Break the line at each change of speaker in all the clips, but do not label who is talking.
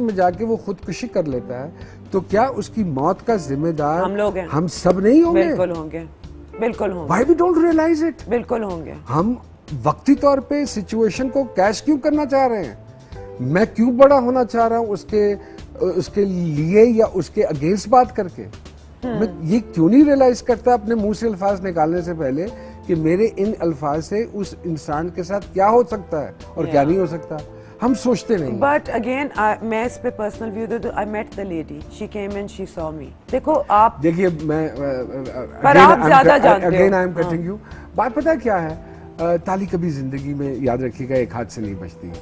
में जाके वो खुदकुशी कर लेता है तो क्या उसकी मौत का जिम्मेदार
हम लोग हैं,
हम सब नहीं होंगे?
बिल्कुल होंगे, बिल्कुल होंगे।
Why we don't realize it?
बिल्कुल होंगे।
हम वक्ती तौर पे सिचुएशन को कैश क्यों करना चाह रहे हैं? मैं क्यों बड़ा होना चाह रहा हूँ उसके लिए या उसके अगेंस्ट बात करके? मैं ये क्यों नहीं रियलाइज करता अपने मुंह से अल्फाज निकालने से पहले कि मेरे इन अल्फाज से उस इंसान के साथ क्या हो सकता है और क्या नहीं हो सकता? हम सोचते नहीं।
बट अगेन मैं इस पे पर्सनल व्यू दे दूं, I met the lady, she came and she saw me. देखो आप
देखिए मैं
पर आप ज्यादा जानते हो।
Again I am cutting you. बात पता है क्या है? ताली कभी जिंदगी में याद रखिएगा एक हाथ से नहीं बजती है,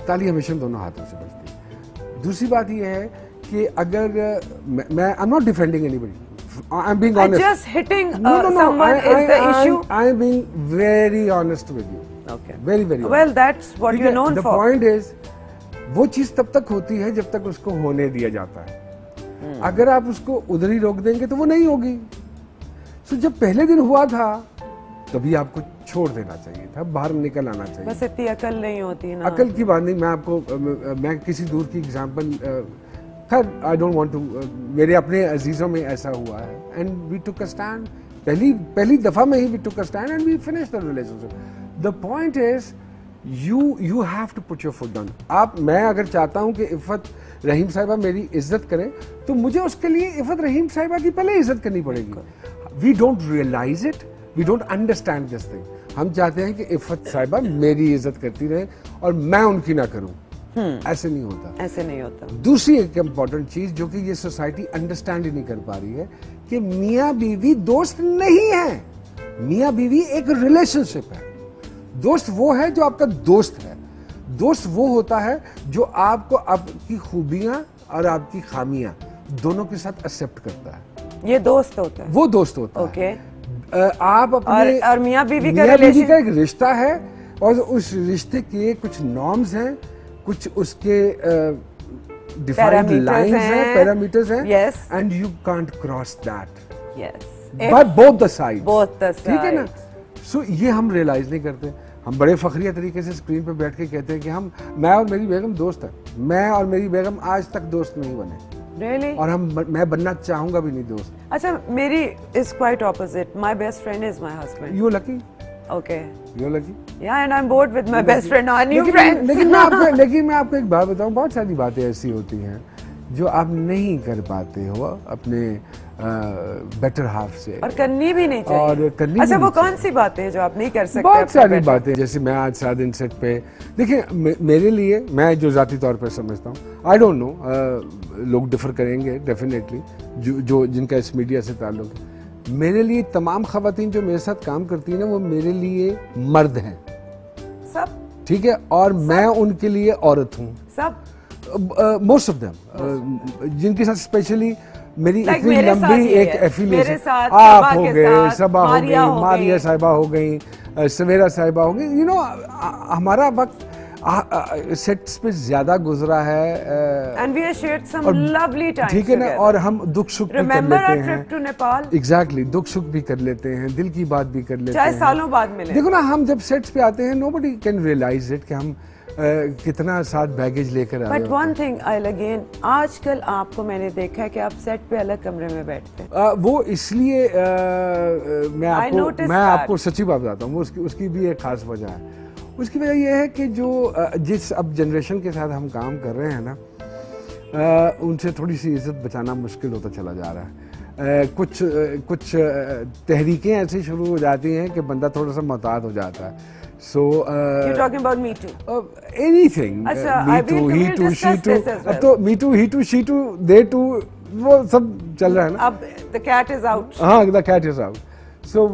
ताली हमेशा दोनों हाथों से बजती है। दूसरी बात यह है कि अगर मैं I am not defending anybody, I am being honest.
Just hitting
no.
someone is the issue.
I am being very honest with you.
Okay.
Very honest.
Well, that's what you're known for.
The point is, वो चीज तब तक होती है जब तक उसको होने दिया जाता है। अगर आप उसको उधर ही रोक देंगे तो वो नहीं होगी। So जब पहले दिन हुआ था तभी आपको छोड़ देना चाहिए था, बाहर निकल आना चाहिए।
बस इतनी अकल नहीं होती ना।
अकल की बात नहीं, मैं किसी दूर की example I don't want to, मेरे अपने अजीजों में ऐसा हुआ है and we took a stand. पहली दफा में ही we took a stand and we finish the relationship. The point is you have to put your foot down. मैं अगर चाहता हूं कि इफ़त रहीम साहिबा मेरी इज्जत करें तो मुझे उसके लिए इफ़त रहीम साहिबा की पहले इज्जत करनी पड़ेगी। We don't realise it, we don't understand this thing. हम चाहते हैं कि इफ़त साहिबा मेरी इज्जत करती रहे और मैं उनकी ना करूं। ऐसे नहीं होता,
ऐसे नहीं होता।
दूसरी एक इम्पॉर्टेंट चीज जो कि ये सोसाइटी अंडरस्टैंड ही नहीं कर पा रही है कि मियाँ बीवी दोस्त नहीं है। मियाँ बीवी एक रिलेशनशिप है। दोस्त वो है जो आपका दोस्त है। दोस्त वो होता है जो आपको आपकी खूबियां और आपकी खामियां दोनों के साथ एक्सेप्ट करता है।
ये दोस्त होता है,
वो दोस्त होता है।
ओके।
आप अपने
और मियाँ बीवी
का एक रिश्ता है और उस रिश्ते के कुछ नॉर्म्स हैं, कुछ उसके डिफाइंड लाइंस हैं, पैरामीटर्स हैं, and you can't cross that.
Yes,
by both the side,
ठीक
है ना? सो ये हम रियलाइज नहीं करते। हम बड़े फखरिया तरीके से स्क्रीन पे बैठ के कहते हैं कि मैं और मेरी बेगम दोस्त है। मैं और मेरी बेगम आज तक दोस्त नहीं बने।
Really?
और मैं बनना चाहूंगा भी नहीं दोस्त।
अच्छा, मेरी is quite opposite. My best friend is my husband.
You lucky.
Okay.
You're lucky.
Yeah, and I'm bored with my best friend. Our new friends.
लेकिन मैं आपको एक बात बताऊं, बहुत सारी बातें ऐसी होती हैं जो आप नहीं कर पाते हो अपने बेटर हाफ से, और
करनी भी नहीं चाहिए।
और करनी
अच्छा, वो कौन सी बातें हैं जो आप नहीं कर सकते?
बहुत सारी बातें, जैसे मैं आज सारा दिन सेट पे, देखिए मेरे लिए, मैं जो जाती तौर पर समझता हूँ, आई डोंट नो, लोग डिफर करेंगे डेफिनेटली, जो जिनका इस मीडिया से ताल्लुक है। मेरे लिए तमाम खवातीन जो मेरे साथ काम करती हैं वो मेरे लिए मर्द हैं
सब,
ठीक है, और मैं उनके लिए औरत हूँ
सब।
मोस्ट ऑफ देम जिनके साथ स्पेशली मेरी इतनी लंबी एक एफिलिएशन, आप हो गए, सबा हो गई, मारिया साहिबा हो गई, सवेरा साहिबा हो गई, यू नो, हमारा वक्त सेट्स पे ज्यादा गुजरा है,
and we have shared some lovely times,
ठीक है ना, और हम दुख सुख भी कर लेते हैं।
Remember our trip to Nepal?
Exactly, दुख सुख भी कर लेते हैं, दिल की बात भी कर लेते हैं,
चाहे सालों बाद मिले।
देखो ना, हम जब सेट्स पे आते हैं नोबडी कैन रियलाइज इट कि हम कितना साथ बैगेज लेकर आए।
But one thing I again, आजकल आपको मैंने देखा है कि आप सेट पे अलग कमरे में बैठते हैं।
वो इसलिए मैं आपको सच्ची बात बताता हूँ, उसकी भी एक खास वजह है। उसकी वजह यह है कि जो जिस अब जनरेशन के साथ हम काम कर रहे हैं ना, उनसे थोड़ी सी इज्जत बचाना मुश्किल होता चला जा रहा है। कुछ तहरीकें ऐसी शुरू हो जाती हैं कि बंदा थोड़ा सा मोहतात हो जाता है। So
you're talking about Me Too?
Anything. Me Too, He Too, She Too. अब तो Me Too, He Too, She Too, They Too, वो सब चल रहा है ना।
अब the cat is out.
हाँ, the cat is out. So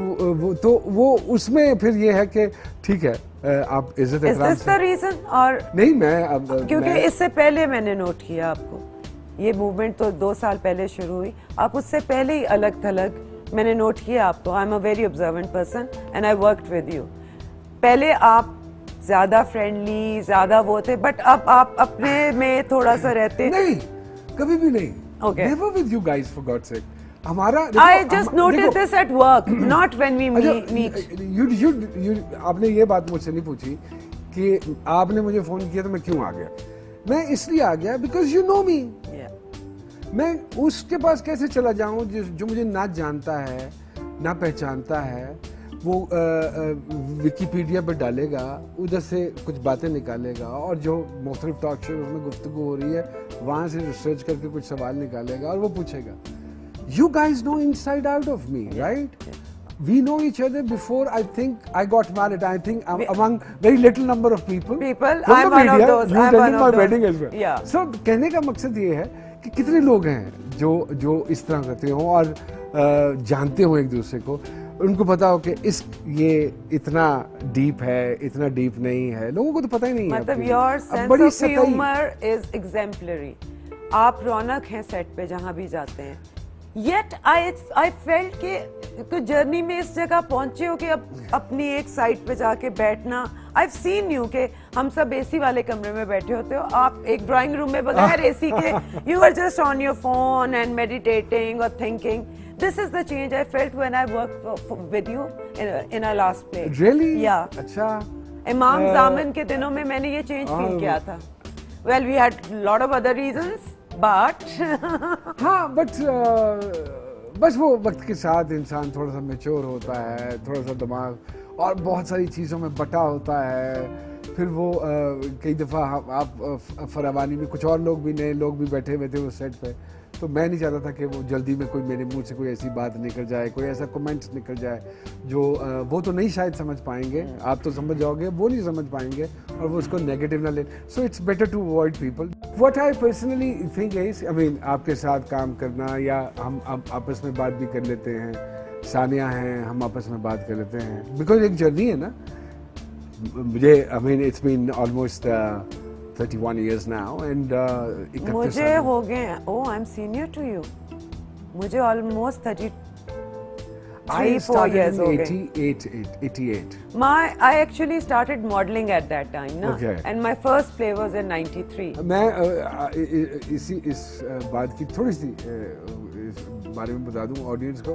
वो उसमें फिर ये है कि ठीक है, आप इज्जत
Is this the reason? और
नहीं, मैं अब
क्योंकि इससे पहले मैंने नोट किया आपको, ये मूवमेंट तो 2 साल पहले शुरू हुई, आप उससे पहले ही अलग थलग मैंने नोट किया आपको। I am a very observant person and I worked with you. पहले आप ज्यादा फ्रेंडली, ज्यादा वो थे, बट अब आप अपने में थोड़ा सा रहते।
नहीं, कभी भी नहीं।
Okay.
Never with you guys, for God's sake. हमारा
I just noticed this at work, not when we meet.
आपने ये बात मुझसे नहीं पूछी कि आपने मुझे फोन किया तो मैं क्यों आ गया। मैं इसलिए आ गया because you know me.
Yeah.
मैं उसके पास कैसे चला जाऊं जो मुझे ना जानता है ना पहचानता है, वो विकिपीडिया पर डालेगा, उधर से कुछ बातें निकालेगा, और जो मुख्तलिफ टॉक शो में गुफ्तगू हो रही है वहाँ से रिसर्च करके कुछ सवाल निकालेगा और वो पूछेगा। You guys know inside out of me, right? We know each other before I think I got married. I think among very little number of people.
I'm one of those.
You attended my wedding as well.
Yeah.
So कहने का मकसद ये है कि कितने लोग हैं जो इस तरह करते हो और जानते हो एक दूसरे को, उनको पता हो कि ये इतना डीप है, इतना डीप नहीं है, लोगों को तो पता ही नहीं है।
मतलब your sense of humor is exemplary. आप रौनक हैं सेट पे जहाँ भी जाते हैं। Yet I felt कि तो जर्नी में इस जगह पहुंचे हो कि अब अपनी एक साइड पे जाके बैठना। I've seen you कि हम सब एसी वाले कमरे में बैठे होते हो, आप एक ड्राइंग रूम में बगैर एसी के you are just on your phone and meditating or thinking. This is the change I felt when I worked with you in our last play.
Really?
Yeah.
अच्छा।
इमाम जामिन के दिनों में मैंने ये चेंज फील किया था। Well, we had lot of other reasons, but
हाँ, बस वो वक्त के साथ इंसान थोड़ा सा मैच्योर होता है, थोड़ा सा दिमाग और बहुत सारी चीज़ों में बटा होता है। फिर वो कई दफ़ा आप फरावानी में कुछ और लोग भी, नए लोग भी बैठे हुए थे उस सेट पे, तो मैं नहीं चाहता था कि वो जल्दी में कोई मेरे मुंह से कोई ऐसी बात निकल जाए, कोई ऐसा कमेंट्स निकल जाए जो वो तो नहीं शायद समझ पाएंगे, आप तो समझ जाओगे, वो नहीं समझ पाएंगे और वो उसको नेगेटिव ना ले। So it's better to avoid people. What I personally think is, I mean आपके साथ काम करना या हम आपस में बात भी कर लेते हैं, सानिया हैं, हम आपस में बात कर लेते हैं, बिकॉज एक जर्नी है ना। मुझे I mean it's been almost 31 years now and
मुझे हो गए, oh I'm senior to you, मुझे almost 34 years हो गए।
88.
I actually started modeling at that time ना, and my first play was in 93.
मैं इस बात की थोड़ी सी इस बारे में बता दूं ऑडियंस को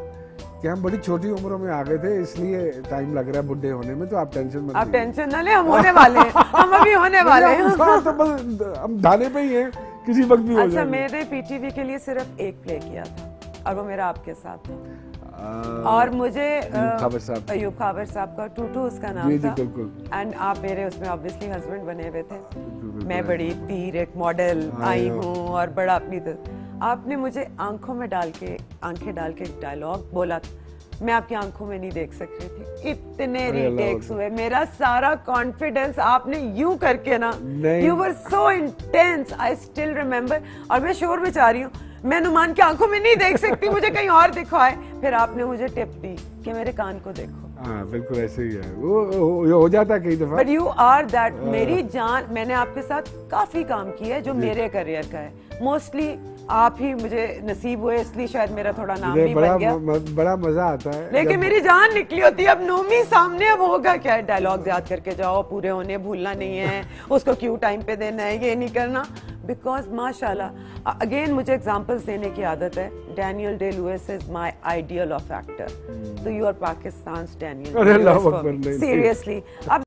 कि हम बड़ी छोटी उम्रों में आ गए थे, इसलिए टाइम लग रहा है बुढ़े होने में, तो आप टेंशन मत लीजिए।
आप टेंशन ना ले, हम होने वाले हैं, हम अभी होने वाले हैं।
हम धाने पे ही हैं, किसी वक्त भी हो जाएगा।
अच्छा, मैंने पीटीवी के लिए सिर्फ एक प्ले किया था और वो मेरा आपके साथ था, और मुझे अयूब खाबर साहब का टूटू उसका नाम था, एंड आप मेरे उसमें ऑब्वियसली हस्बैंड बने हुए थे। मैं बड़ी पीर एक मॉडल आई हूँ और बड़ा अपनी आपने मुझे आंखों में आंखें डाल के डायलॉग बोला, मैं आपकी आंखों में नहीं देख सक रही थी, इतने रीटेक्स हुए, मेरा सारा कॉन्फिडेंस आपने यूं करके ना, you were so intense, I still remember. और मैं शोर में जा रही हूँ, मैं नुमान की आंखों में नहीं देख सकती, मुझे कहीं और दिखवाए, फिर आपने मुझे टिप दी कि मेरे कान को देखो।
हाँ, बिल्कुल ऐसे ही है, वो हो जाता है कई दफा।
बट यू आर दैट, मेरी जान, मैंने आपके साथ काफी काम किया है जो मेरे करियर का है, मोस्टली आप ही मुझे नसीब हुए, इसलिए शायद मेरा थोड़ा नाम भी बन गया।
बड़ा मजा आता है,
लेकिन मेरी जान निकली होती है। अब नोमी सामने, अब होगा क्या, डायलॉग याद करके जाओ, पूरे होने भूलना नहीं है, उसको क्यों टाइम पे देना है, ये नहीं करना, बिकॉज माशाल्लाह अगेन मुझे एग्जांपल्स देने की आदत है। Daniel Day Lewis is my ideal of actor, तो you are Pakistan Daniel, seriously. अब